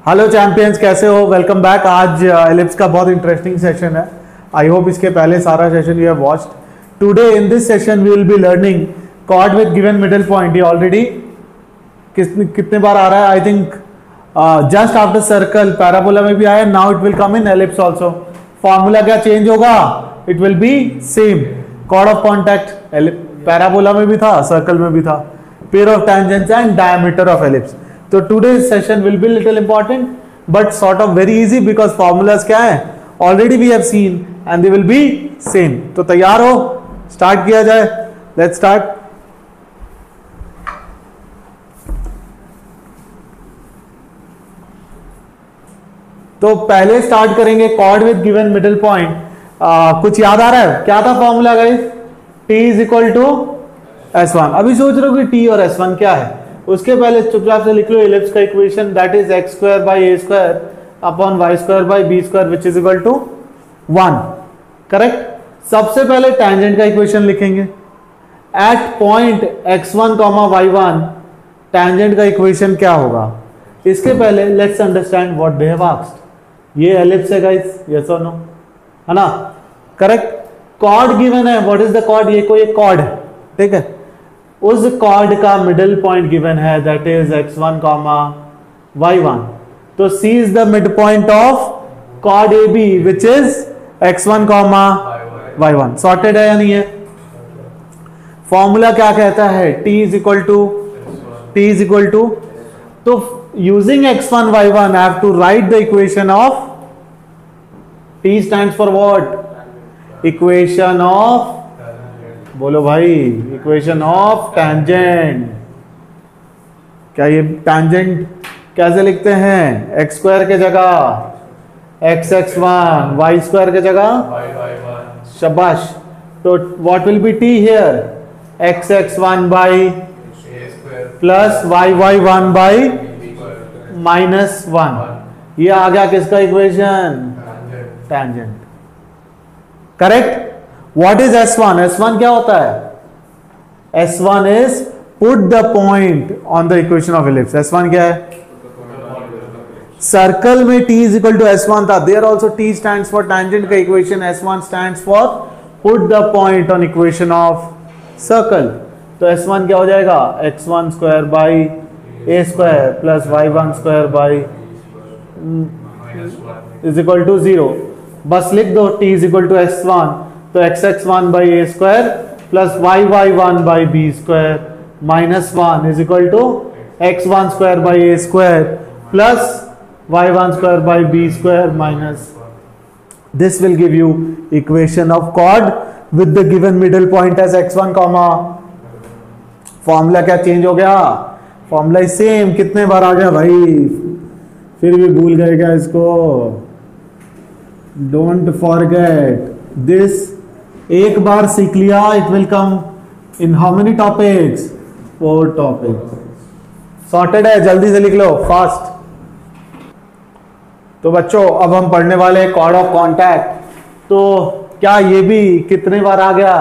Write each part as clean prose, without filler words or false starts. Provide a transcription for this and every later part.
Hello champions, कैसे हो? Welcome back. आज एलिप्स का बहुत इंटरेस्टिंग सेशन है। आई होप इसके पहले सारा session you have watched. Today in this session we will be learning chord with given middle point. ये ऑलरेडी कितने बार आ रहा है? I think just after circle parabola में भी आया, now it will come in ellipse also. Formula क्या चेंज होगा? It will be same. Chord of contact parabola में भी था, सर्कल में भी था, pair of tangents and diameter of ellipse. तो today's session will be little important but sort of very easy because formulas क्या है already we have seen and they will be same। तो तैयार हो? स्टार्ट किया जाए। Let's start। तो पहले स्टार्ट करेंगे chord with given middle point. कुछ याद आ रहा है? क्या था formula guys? T is equal to S1। अभी सोच रहे हो कि T और S1 क्या है? उसके पहले चुपचाप से लिख लो एलिप्स का equation, that is x square by A square upon y square by B square which is equal to 1। Correct. सबसे पहले टैंजेंट का इक्वेशन लिखेंगे। At point x1 comma y1 tangent का इक्वेशन क्या होगा? इसके पहले let's understand what they have asked. ये एलिप्स है गाइस, यस और नो, है ना? करेक्ट। कॉर्ड गिवन है। What is the chord? ये कोई एक कॉर्ड है, ठीक है। उस कॉर्ड का मिडिल पॉइंट गिवन है, that is x1 comma y1। तो C is the mid point of chord AB which is x1 comma y1। Sorted है या नहीं है? फॉर्मूला क्या कहता है? T इज इक्वल टू तो using x1 y1 I have to write the equation of T stands for what? Equation of, बोलो भाई, इक्वेशन ऑफ टैंजेंट। क्या ये टैंजेंट कैसे लिखते हैं? एक्स स्क्वायर के जगह x(x1), वाई स्क्वायर के जगह शाबाश। तो what will B T here? x(x1) by plus y(y1) by -1। ये आ गया किसका equation? Tangent. Correct. What is S1? S1 क्या होता है? S1 is put the point on the equation of ellipse। S1 क्या है? सर्कल में T is equal to S1 था, there also T stands for tangent का equation, S1 stands for put the point on equation of circle। तो S1 क्या हो जाएगा? x1 square by a square plus y1 square by is equal to 0। बस लिख दो T is equal to S1। तो x(x1) by A square plus y(y1) by B square -1 is equal to x1 square by A square plus y1 square by B square minus. This will give you equation of chord with the given middle point as x1 comma. Formula क्या change हो गया? Formula same. कितने बार आ गया भाई? फिर भी भूल गए क्या इसको? Don't forget this. एक बार सीख लिया, it will come in how many topics? 4 topics. Sorted है? जल्दी से लिख लो, फास्ट। तो बच्चों अब हम पढ़ने वाले हैं कॉर्ड ऑफ कॉन्टैक्ट। तो क्या ये भी कितने बार आ गया?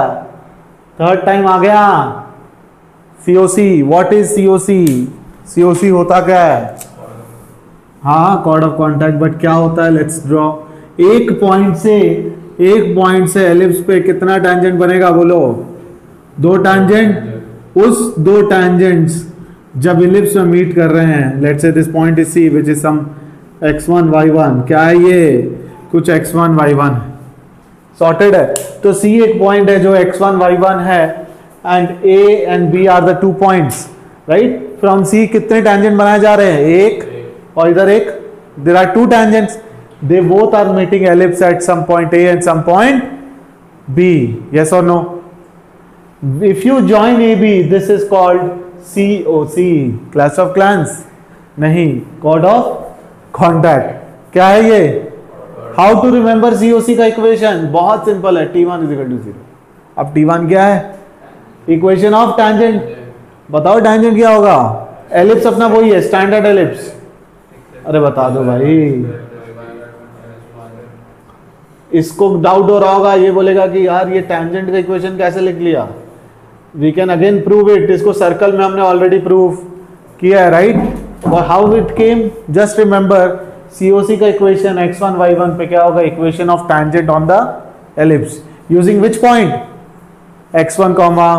3rd टाइम आ गया। COC, what is COC? COC होता क्या है? हाँ, कॉर्ड ऑफ कॉन्टैक्ट, बट क्या होता है? Let's draw. एक पॉइंट से एलिप्स पे कितना टैंजेंट बनेगा? बोलो। 2 टैंजेंट। उस 2 टैंजेंट्स जब एलिप्स में मीट कर रहे हैं, let's say this point is C which is some x1 y1। क्या है ये? कुछ x1 y1 है। सॉर्टेड है? तो C एक पॉइंट है जो x1 y1 है and A and B are the 2 points, right? From C कितने टैंजेंट बनाए जा रहे हैं? एक और इधर एक। There are 2 tangents, they both are meeting ellipse at some point A and some point B, yes or no? If you join AB, this is called COC, class of clans नहीं, chord of contact। क्या है ये? How to remember COC का equation? बहुत simple है, T1 is equal to 0। अब T1 क्या है? Equation of tangent. बताओ टैंजेंट क्या होगा? एलिप्स अपना वही है, स्टैंडर्ड एलिप्स। अरे बता दो भाई। इसको डाउट हो रहा होगा, ये बोलेगा कि यार ये टैंजेंट का इक्वेशन कैसे लिख लिया? We can again prove it. इसको सर्कल में हमने ऑलरेडी प्रूव किया है, राइट? और how it came, just remember COC का इक्वेशन x1 y1 पे क्या होगा, equation of tangent on the ellipse using which point, x1 comma,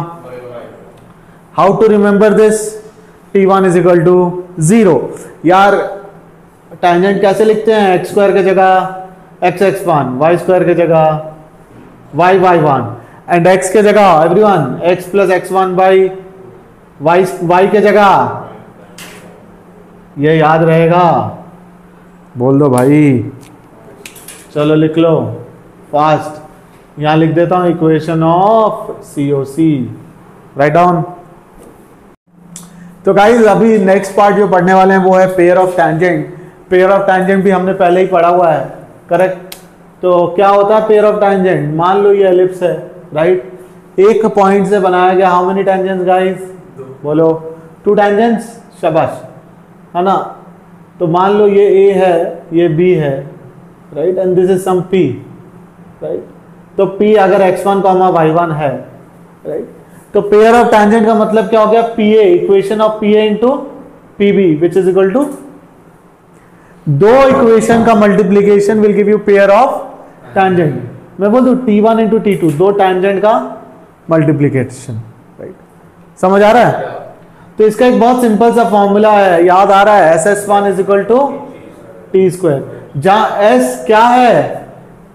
how to remember this, t1 is equal to 0। यार tangent कैसे लिखते हैं, x स्क्वायर की जगह x1, y स्क्वायर की जगह y1 एंड x के जगह everyone x plus x1 by y के जगह, ये याद रहेगा, बोल दो भाई, चलो लिख लो फास्ट, यहां लिख देता हूं equation of COC, write down. तो गाइस अभी नेक्स्ट पार्ट जो पढ़ने वाले हैं वो है pair of tangent. Pair of tangent भी हमने पहले ही पढ़ा हुआ है, करेक्ट। तो क्या होता है पेयर ऑफ टैंजेंट, मान लो ये एलिप्स है, राइट, एक पॉइंट से बनाया गया, हाउ मेनी टैंजेंट्स गाइस, बोलो 2 टैंजेंट्स, शाबाश, है ना। तो मान लो ये A है, ये B है, right, and this is some P, right. तो P अगर x1 y1 है, राइट, तो पेयर ऑफ टैंजेंट का मतलब क्या हो गया, PA, equation of PA into PB which is equal to, दो इक्वेशन का multiplication will give you pair of tangent. मैं बोल दूं T1 इंटू T2, दो टैंजेंट का मल्टीप्लीकेशन, राइट, समझ आ रहा है। तो इसका एक बहुत सिंपल सा फॉर्मूला है, याद आ रहा है, SS1 is equal to T square, जहां S क्या है,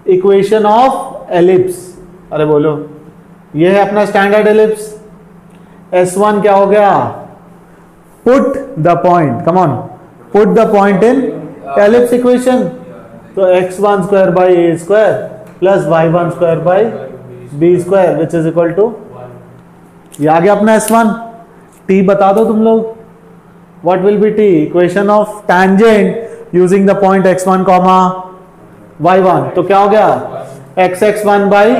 इक्वेशन ऑफ एलिप्स, अरे बोलो, ये है अपना स्टैंडर्ड एलिप्स, S1 क्या हो गया, put the point, come on, put the point in ellipse equation, तो x1 square by a square plus y1 square by b square which is equal to, ये आ गया अपना S1। t बता दो तुम लोग, what will be t, equation of tangent using the point x1 comma y1, तो क्या हो गया, x(x1) by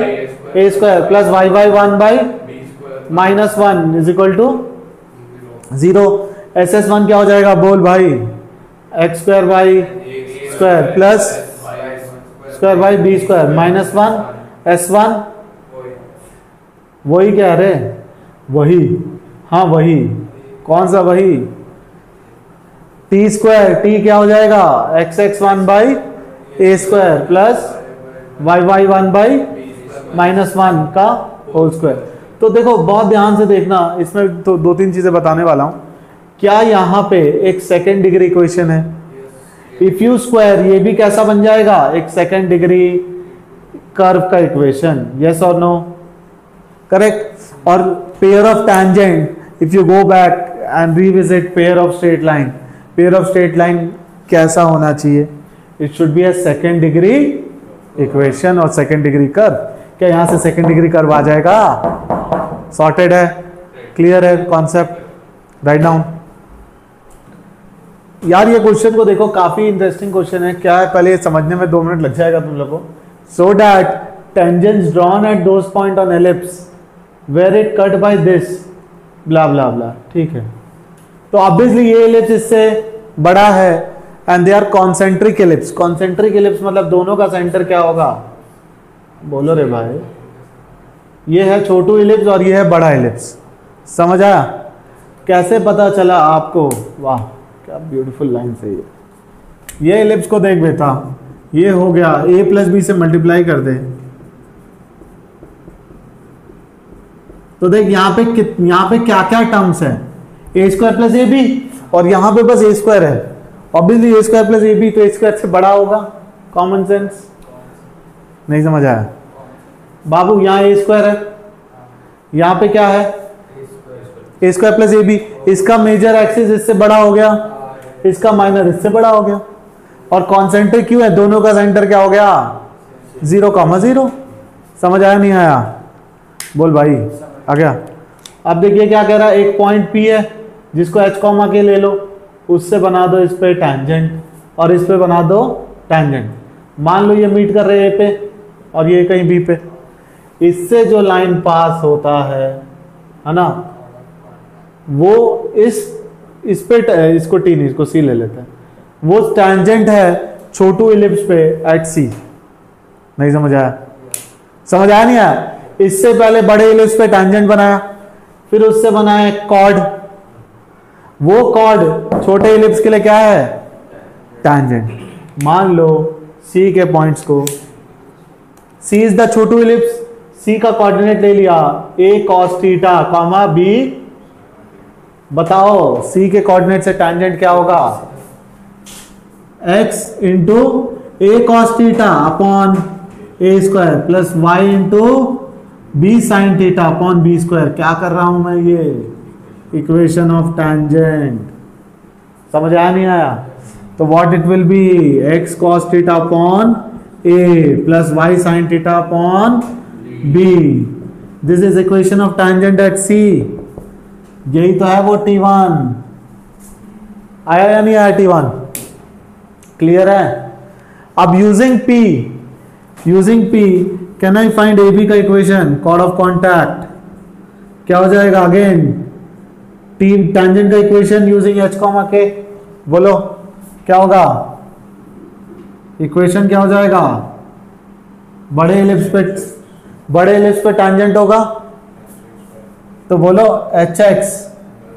a square plus y(y1) by -1 is equal to 0। SS1 क्या हो जाएगा, बोल भाई, x square by square plus square by b square -1 S1, वही क्या रे, वही, हाँ वही, कौन सा वही, t स्क्वायर, t क्या हो जाएगा, x(x1) by a square plus y(y1) by -1 का होल स्क्वायर। तो देखो बहुत ध्यान से देखना, इसमें तो 2-3 चीजें बताने वाला हूं। क्या यहां पे एक सेकेंड डिग्री इक्वेशन है, इफ यू स्क्वायर, ये भी कैसा बन जाएगा, एक सेकेंड डिग्री कर्व का इक्वेशन, यस और नो, करेक्ट। और pair of tangent, if you go back and revisit pair of straight line, pair of straight line कैसा होना चाहिए, it should be a second degree equation और second degree curve. क्या यहां से second degree curve आ जाएगा, sorted है, clear है कॉन्सेप्ट, राइट डाउन। यार ये क्वेश्चन को देखो, काफी इंटरेस्टिंग क्वेश्चन है, क्या है पहले समझने में 2 मिनट लग जाएगा तुम लोगों को। So that tangents drawn at those point on ellipse where it cut by this blah blah blah, ठीक है। तो ऑब्वियसली ये एलिप्स इससे बड़ा है and they are concentric ellipse. Concentric ellipse मतलब दोनों का सेंटर क्या होगा, बोलो रे भाई, ये है छोटू एलिप्स और ये है बड़ा एलिप्स, समझ आया। कैसे पता चला आपको, वाह क्या ब्यूटीफुल लाइन से, ये एलिप्स को देख बेटा, ये हो गया a प्लस बी से मल्टीप्लाई कर दे, तो देख यहाँ पे क्या क्या टर्म्स है, a square plus A B, और यहाँ पे बस a स्क्वायर है, obviously a square plus A B तो a स्क्वायर से बड़ा होगा, कॉमन सेंस, नहीं समझ आया बाबू। यहाँ a स्क्वायर है, यहाँ पे क्या है, a square plus A B, इसका मेजर एक्सिस इससे बड़ा हो गया, इसका माइनर इससे बड़ा हो गया, और कॉन्सेंट्रिक क्यों है, दोनों का सेंटर क्या हो गया, 0,0। समझ आया नहीं आया, बोल भाई, आ गया। अब देखिए क्या कह रहा है, एक पॉइंट P है जिसको h कॉमा के ले लो, उससे बना दो इस पे टैंजेंट और इस पे बना दो टैंजेंट। मान लो ये मीट कर रहे हैं A पे और ये कहीं B पे, इससे जो लाइन पास होता है ना, वो इस पे, इसको T नहीं, इसको C ले लेते हैं, वो टैंजेंट है छोटू इलिप्स पे एट C। नहीं समझ आया, समझ आया नहीं आया। इससे पहले बड़े इलिप्स पे टैंजेंट बनाया, फिर उससे बनाया कॉर्ड, वो कॉर्ड छोटे इलिप्स के लिए क्या है? टैंजेंट। मान लो सी के पॉइंट्स को, सी इज द छोटू इलिप्स, सी का कोऑर्डिनेट ले लिया a cos theta comma b, बताओ सी के कोऑर्डिनेट से टैंजेंट क्या होगा? x into a cos theta upon a square plus y into b sign theta upon b square. क्या कर रहा हूं मैं? ये इक्वेशन ऑफ टैंजेंट। समझ आया नहीं आया? तो what it will be? x cos theta upon a plus y sin theta upon b। This is equation of tangent at c। यही तो है वो T1। आया या नहीं आया T1? क्लियर है? अब using p can I find AB का इक्वेशन, कॉर्ड ऑफ कॉन्टैक्ट क्या हो जाएगा? अगेन टैंजेंट का इक्वेशन यूजिंग h, k। बोलो क्या होगा? इक्वेशन क्या हो जाएगा? बड़े इलिप्स पे टैंजेंट होगा तो बोलो hx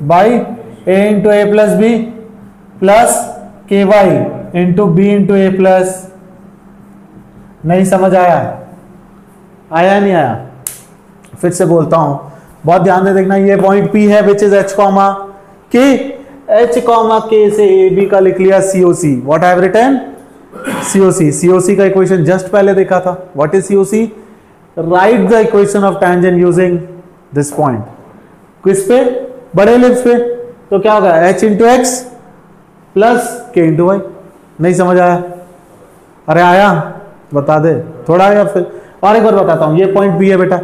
by a into A plus B plus ky into B into A plus. नहीं समझ आया? आया नहीं आया? फिर से बोलता हूं, बहुत ध्यान से देखना। ये पॉइंट P है which is h comma k, h comma k से AB का लिख लिया COC। What I have written? COC का इक्वेशन जस्ट पहले देखा था। What is COC? Right the equation of tangent using this point. किस पे? बड़े इलिप्स पे। तो क्या होगा? h into X plus k into Y. नहीं समझ आया? अरे आया? बता दे थोड़ा आया। फिर और एक बार बताता हूं, ये पॉइंट B है बेटा,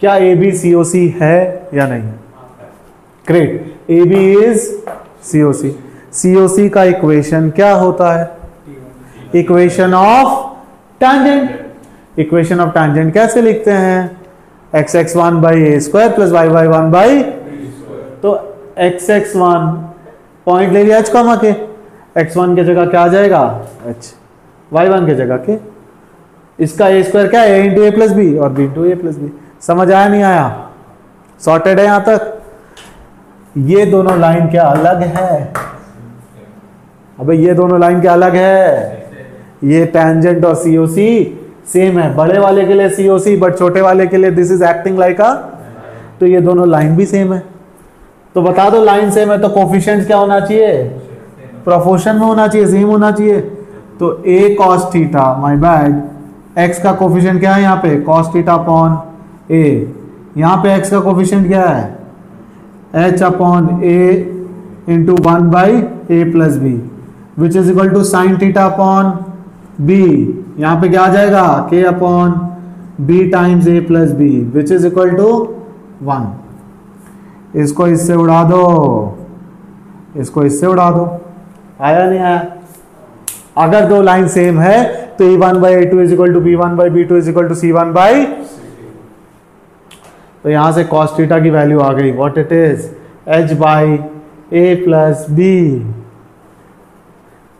क्या AB COC है या नहीं है? Great, AB is COC। COC का इक्वेशन क्या होता है? Equation of tangent. Equation of tangent कैसे लिखते हैं? x(x1) by A square plus y(y1) by, तो x(x1) पॉइंट ले लिया h कॉमा के, x1 की जगह क्या आ जाएगा? h, y1 की जगह के। इसका a स्क्वायर क्या है? a into A plus B और b इंटू ए प्लस बी। समझ आया नहीं आया? सॉर्टेड है यहां तक? ये दोनों लाइन क्या अलग है? अबे ये दोनों लाइन क्या अलग है? ये टैंजेंट और COC सेम है। बड़े वाले के लिए COC बट छोटे वाले के लिए दिस इज एक्टिंग लाइक अ, तो ये दोनों लाइन भी सेम है। तो बता दो लाइन सेम है तो कोफिशिएंट क्या होना चाहिए? प्रोपोर्शन में होना चाहिए, सेम होना चाहिए। तो a cos थीटा, माय बैड, x का कोफिशिएंट क्या है यहाँ पे? cos theta upon a। यहाँ पे x का कोफिशिएंट क्या है? h upon a into 1 by a plus B which is equal to sine theta upon b। यहाँ पे क्या आ जाएगा? k upon b times a plus B which is equal to 1। इसको इससे उड़ा दो, इसको इससे उड़ा दो। आया नहीं आया? अगर दो लाइन सेम है तो a1 by a2 is equal to b1 by b2 is equal to c1 by, तो यहां से cos थीटा की वैल्यू आ गई। What it is? h by a plus B,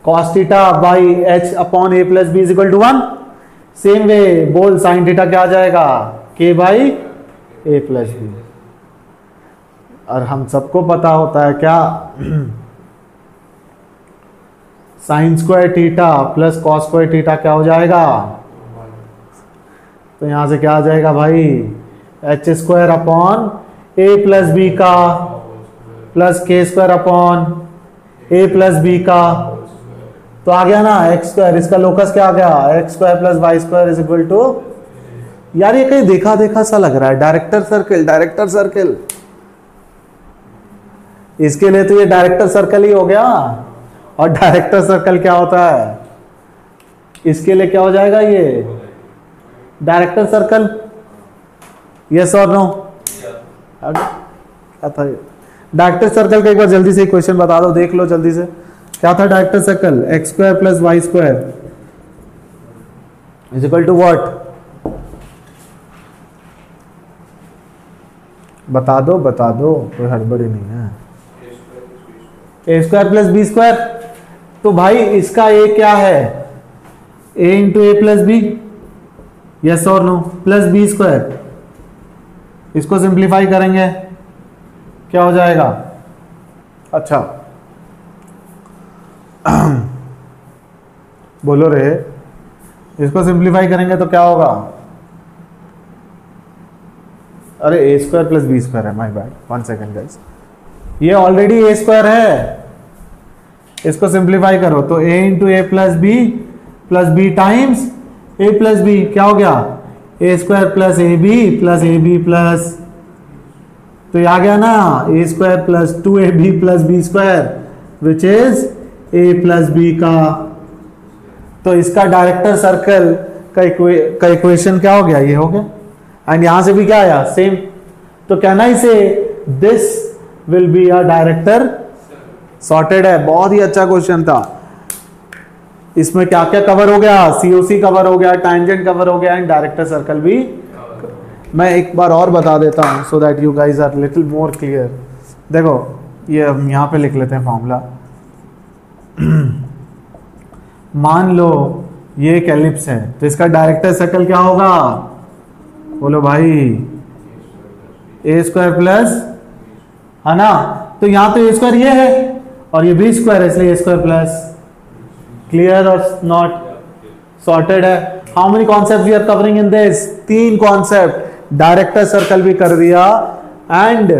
cos theta by h upon a plus B is equal to 1। Same way बोल sin theta क्या आ जाएगा? k by a plus B. और हम सबको पता होता है क्या? Sine square theta plus cos square theta क्या हो जाएगा? तो यहां से क्या आ जाएगा भाई? एच स्क्वायर अपॉन ए प्लस बी का प्लस के स्क्वायर अपॉन ए प्लस बी का। तो आ गया ना एक्स स्क्वायर, इसका लोकस क्या आ गया? X square plus Y square is equal to, यार ये कहीं देखा देखा सा लग रहा है, डायरेक्टर सर्किल, डायरेक्टर सर्किल। इसके लिए तो ये डायरेक्टर सर्कल ही हो गया। और डायरेक्टर सर्कल क्या होता है? इसके लिए क्या हो जाएगा? ये डायरेक्टर सर्कल। यस और नो? क्या था ये? डायरेक्टर सर्कल का एक बार जल्दी से इक्वेशन बता दो, देख लो जल्दी से। क्या था director circle? X square plus Y square is equal to what? बता दो बता दो, कोई हड़बड़ी नहीं है। A square plus B square. तो भाई इसका ए क्या है? A into A plus B, yes और नो, प्लस बी स्क्वायर। इसको सिंप्लीफाई करेंगे क्या हो जाएगा? अच्छा बोलो रे, इसको सिंप्लीफाई करेंगे तो क्या होगा? अरे a square plus B square है, माय बैड, 1 सेकेंड गाइस, ये ऑलरेडी ए स्क्वायर है, इसको सिंप्लीफाई करो तो a into A plus b times a plus b, क्या हो गया? A square plus A b plus, तो ये आ गया ना a square plus 2ab plus B square which is a plus b का। तो इसका डायरेक्टर सर्कल का इक्वेशन क्या हो गया? ये हो गया। एंड यहां से भी क्या आया? सेम। तो कहना इसे this will be a director sorted है। बहुत ही अच्छा क्वेश्चन था। इसमें क्या क्या कवर हो गया? सीओसी कवर हो गया, टैंजेंट कवर हो गया, एंड डायरेक्टर सर्कल भी। मैं एक बार और बता देता हूं so that you guys are little more clear. देखो ये हम यहां पे लिख लेते हैं फॉर्मूला। मान लो ये एक एलिप्स है, तो इसका डायरेक्टर सर्कल क्या होगा? बोलो भाई, ए स्क्वायर प्लस, है ना? तो यहां तो ए स्क्वायर ये है और ये बी स्क्वायर है, इसलिए ए स्क्वायर प्लस। क्लियर और नॉट? सॉर्टेड है। How many concept we are covering in this? 3 concept. Director circle भी कर दिया, एंड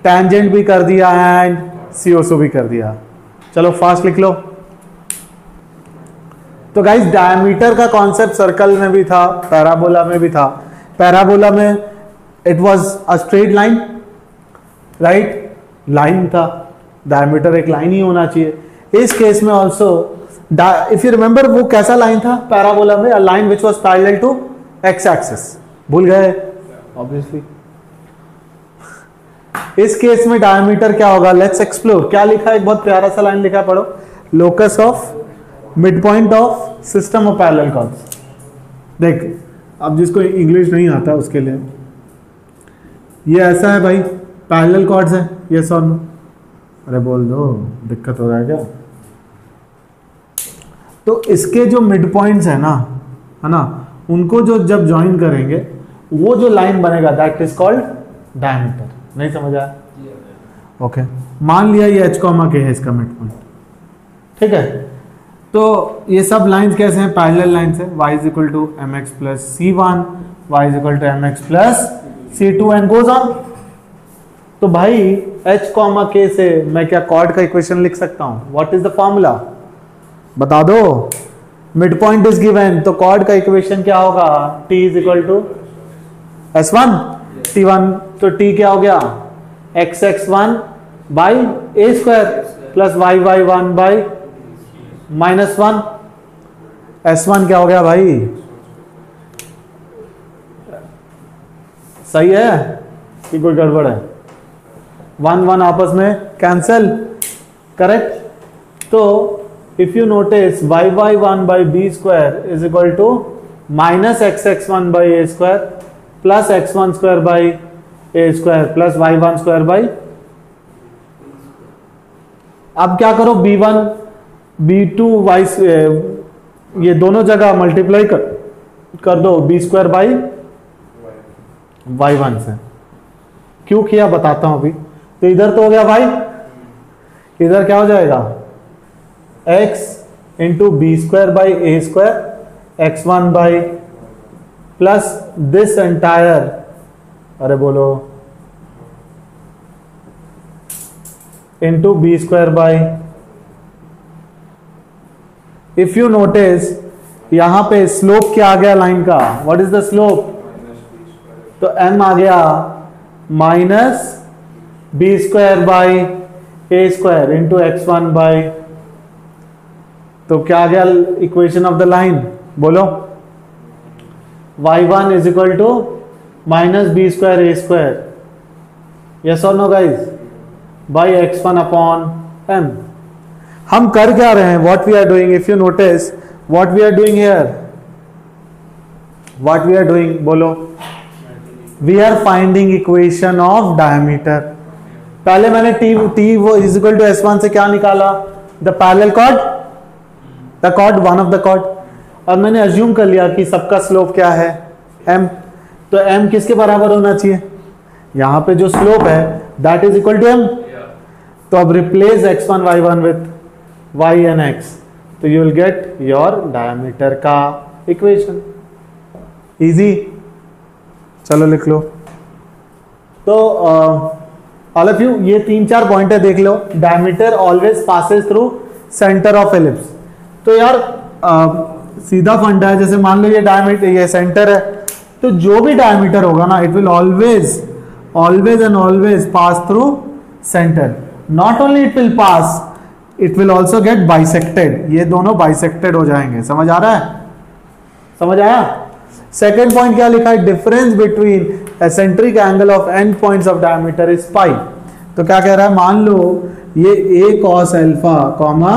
टैंजेंट भी कर दिया, एंड सीओसो भी कर दिया। चलो फास्ट लिख लो। तो गाइस डायमीटर का कॉन्सेप्ट सर्कल में भी था, पैराबोला में भी था। पैराबोला में it was a straight line, right? Line था, डायमीटर एक लाइन ही होना चाहिए। इस केस में ऑल्सो इफ यू रिमेंबर, वो कैसा लाइन था पैराबोला में? A line which was parallel to X axis. भूल गए? ऑब्वियसली। इस केस में डायमीटर क्या होगा? Let's explore. क्या लिखा है? एक बहुत प्यारा सा लाइन लिखा है, पढ़ो। Locus of mid point of system of parallel chords. देख, अब जिसको इंग्लिश नहीं आता उसके लिए ये ऐसा है भाई, पैरेलल कॉर्ड्स है, यस और नो? अरे बोल दो, दिक्कत हो रहा है क्या? तो इसके जो मिड पॉइंट्स है ना, उनको जो जब ज्वाइन करेंगे वो जो लाइन बनेगा दैट इज कॉल्ड डायमीटर। नहीं समझ आया? ओके। मान लिया ये h, के है इसका मिड पॉइंट, ठीक है? तो ये सब लाइंस कैसे हैं? पैरेलल लाइंस है। y is equal to mx plus c1, y is equal to mx plus c2 and goes on. तो भाई h, k से मैं क्या कॉर्ड का इक्वेशन लिख सकता हूं? What is the formula? बता दो। मिड पॉइंट इज गिवन, तो कॉर्ड का इक्वेशन क्या होगा? t is equal to s1 t1, तो t क्या हो गया? xx1 by A square plus y1 by -1। s1 क्या हो गया भाई? सही है कि कोई गड़बड़ है? 1 आपस में कैंसल, करेक्ट? तो if you notice y1 by B square is equal to minus xx1 by A square plus x1 square by A square plus y1 square by. अब क्या करो? b1 b2 y, ये दोनों जगह मल्टीप्लाई कर दो B square by y1 से। क्यों किया बताता हूं अभी। तो इधर तो हो गया भाई, इधर क्या हो जाएगा? x into B square by A square x1 by plus this entire, अरे बोलो, into B square by. If you notice यहां पे स्लोप क्या आ गया लाइन का? What is the slope? तो m आ गया minus B square by A square into x1 by. तो क्या आ गया इक्वेशन ऑफ द लाइन? बोलो। y1 is equal to minus B square a square, yes और no guys, by x1 upon m। हम कर क्या रहे हैं? What we are doing? If you notice what we are doing here, what we are doing, बोलो। We are finding equation of diameter. पहले मैंने t वो इज इक्वल टू s1 से क्या निकाला? The parallel chord, the chord, one of the chord. और मैंने assume कर लिया कि सबका स्लोप क्या है? m। तो m किसके बराबर होना चाहिए? यहां पे जो स्लोप है that is equal to m। तो अब replace x1 y1 with y and x, तो you will get your diameter का इक्वेशन। इजी, चलो लिख लो। तो ऑल ऑफ यू ये 3-4 पॉइंट है, देख लो। Diameter always passes through centre of ellipse. तो यार सीधा फंडा है, जैसे मान लो ये डायमीटर, ये सेंटर है, तो जो भी डायमीटर होगा ना, it will always and always pass through centre. Not only it will pass, it will also get bisected. ये दोनों बाइसेक्टेड हो जाएंगे। समझ आ रहा है? समझ आया? सेकेंड पॉइंट क्या लिखा है? Difference between eccentric angle of and points of diameter is pi. तो क्या कह रहा है? मान लो ये a cos alpha comma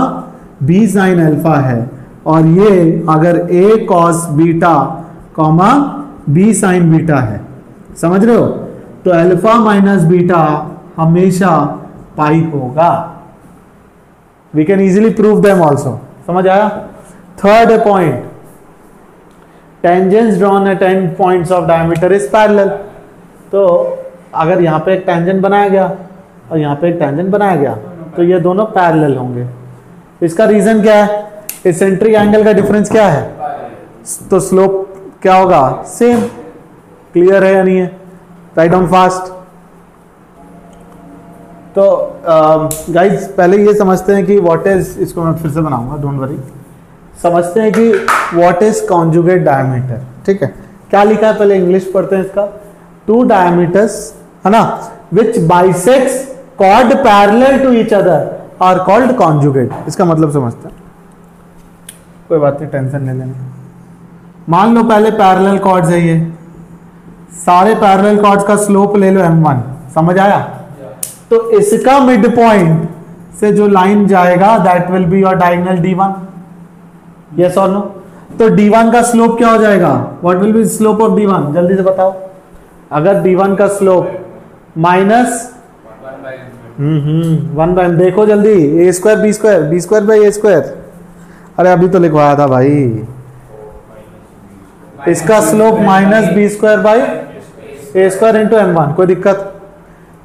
b sin alpha है, और ये अगर a cos beta comma b sin beta है। समझ रहे हो? तो अल्फा माइनस बीटा हमेशा पाई होगा। We can easily prove them also. समझ आया? Third point, tangents drawn at end points of diameter is parallel. तो अगर यहाँ पे एक टेंजेंट बनाया गया और यहाँ पे एक टेंजेंट बनाया गया, तो ये दोनों पैरेलल होंगे। इसका रीजन क्या है? एसेंट्रिक एंगल का डिफरेंस क्या है? तो स्लोप क्या होगा? सेम। क्लियर है या नहीं है? Write down fast. तो गाइज पहले ये समझते हैं कि व्हाट इज, इसको मैं फिर से बनाऊंगा, डोंट वरी। समझते हैं कि व्हाट इज कॉन्जुगेट डायमीटर। ठीक है, क्या लिखा है पहले इंग्लिश पढ़ते हैं इसका। टू डायमीटर्स, है ना, which bisects chord parallel to each other are called conjugate. इसका मतलब समझते हैं। कोई बात नहीं, टेंशन ले लेना। मान लो पहले पैरेलल कॉर्ड्स है, ये सारे पैरेलल कॉर्ड्स का स्लोप ले लो m1। समझ आया? तो इसका मिड पॉइंट से जो लाइन जाएगा that will be your diagonal d1। Yes और नो? तो d1 का स्लोप क्या हो जाएगा? What will B slope of d1? जल्दी से बताओ। अगर d1 का स्लोप माइनस 1 बाय, देखो जल्दी, a square b square by a square. अरे अभी तो लिखवाया था भाई। इसका slope minus b square by a square into m1। कोई दिक्कत?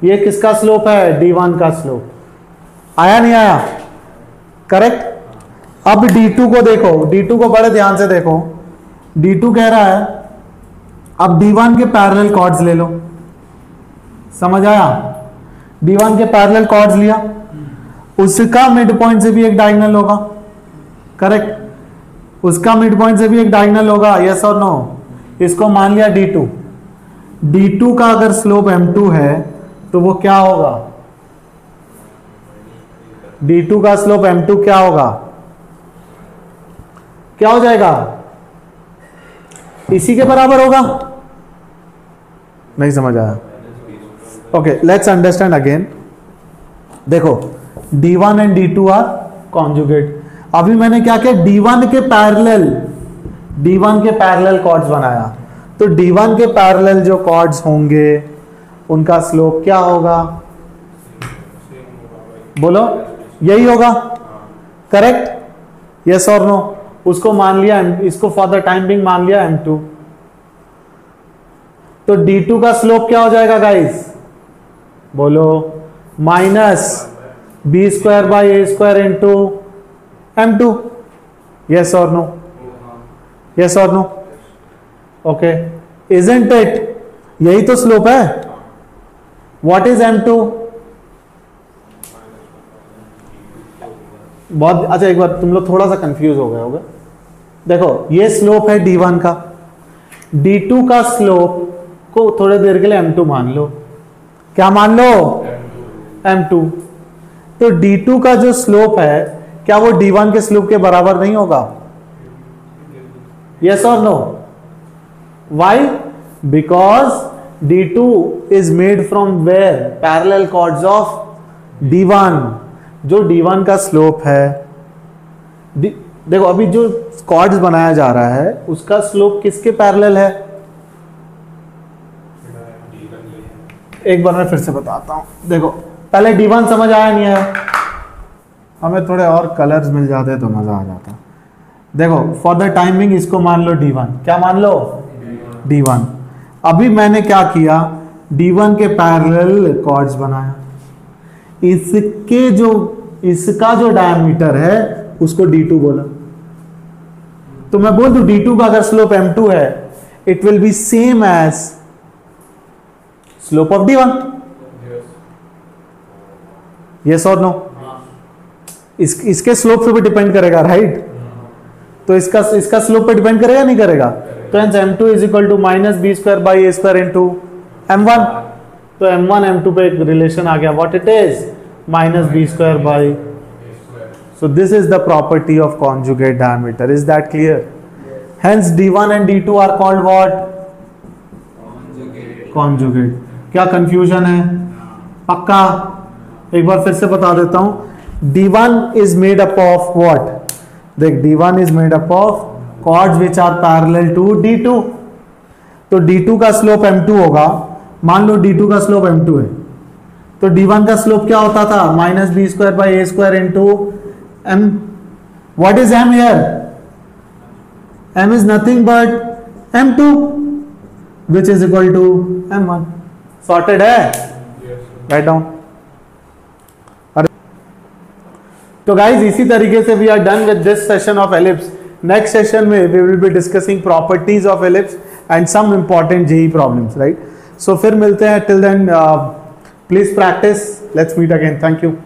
ये किसका स्लोप है? d1 का स्लोप। आया नहीं आया? करेक्ट। अब d2 को देखो, d2 को बड़े ध्यान से देखो। d2 कह रहा है अब d1 के पैरेलल कॉर्ड्स ले लो। समझ आया? d1 के पैरेलल कॉर्ड्स लिया, उसका मिड पॉइंट से भी एक डायगोनल होगा। करेक्ट, उसका मिड पॉइंट से भी एक डायगोनल होगा। यस और नो? इसको मान लिया d2। d2 का अगर स्लोप m2 है तो वो क्या होगा? d2 का स्लोप m2 क्या होगा? क्या हो जाएगा? इसी के बराबर होगा। नहीं समझ आया? Okay, let's understand again. देखो d1 and d2 are conjugate. अभी मैंने क्या किया? d1 के पैरेलल कॉर्ड्स बनाया। तो d1 के पैरेलल जो कॉर्ड्स होंगे उनका स्लोप क्या होगा? बोलो, यही होगा। करेक्ट? यस और नो? उसको मान लिया, इसको फॉर द टाइम बिंग मान लिया m2। तो d2 का स्लोप क्या हो जाएगा गाइस? बोलो, minus b square by a square into m2। Yes और नो? यस और नो? Okay, isn't it? यही तो स्लोप है। What is m2? बहुत अच्छा, एक बार तुम लोग थोड़ा सा कंफ्यूज हो गए होगे। देखो ये स्लोप है d1 का, d2 का स्लोप को थोड़ी देर के लिए m2 मान लो। क्या मान लो? m2। तो d2 का जो स्लोप है क्या वो d1 के स्लोप के बराबर नहीं होगा? यस और no? Why? Because d2 is made from where? Parallel chords of d1। जो d1 का स्लोप है, देखो अभी जो कॉर्ड्स बनाया जा रहा है उसका स्लोप किसके पैरेलल है? एक बार मैं फिर से बताता हूं। देखो पहले d1 समझ आया नहीं है? हमें थोड़े और कलर्स मिल जाते तो मजा आ जाता। देखो फॉर द टाइमिंग इसको मान लो d1। क्या मान लो? d1। अभी मैंने क्या किया? d1 के पैरेलल कॉर्ड्स बनाया। इसका जो डायमीटर है उसको d2 बोला। तो मैं बोल दूं d2 का अगर स्लोप m2 है, it will be same as slope of d1। Yes और नो? इसके स्लोप पे भी डिपेंड करेगा, राइट? तो इसका स्लोप पे डिपेंड करेगा नहीं करेगा? तो m2 is equal to minus B square by A square into m1। तो m1 m2 पे एक रिलेशन आ गया, what it is minus B square by. So this is the property of conjugate diameter. Is that clear? Hence d1 and d2 are called what? Conjugate. क्या confusion है? पक्का? एक बार फिर से बता देता हूं। d1 is made up of what? देख, d1 is made up of chords which are parallel to d2. तो d2 का स्लोप m2 होगा। मान लो d2 का स्लोप m2 है, तो d1 का स्लोप क्या होता था? Minus B square by A square into m. What is m here? m is nothing but m2, which is equal to m1. Sorted है? Write down. तो guys, इसी तरीके से we are done with this session of ellipse. Next session में we will be discussing properties of ellipse and some important JEE problems, right? So फिर मिलते हैं. Till then, please practice. Let's meet again. Thank you.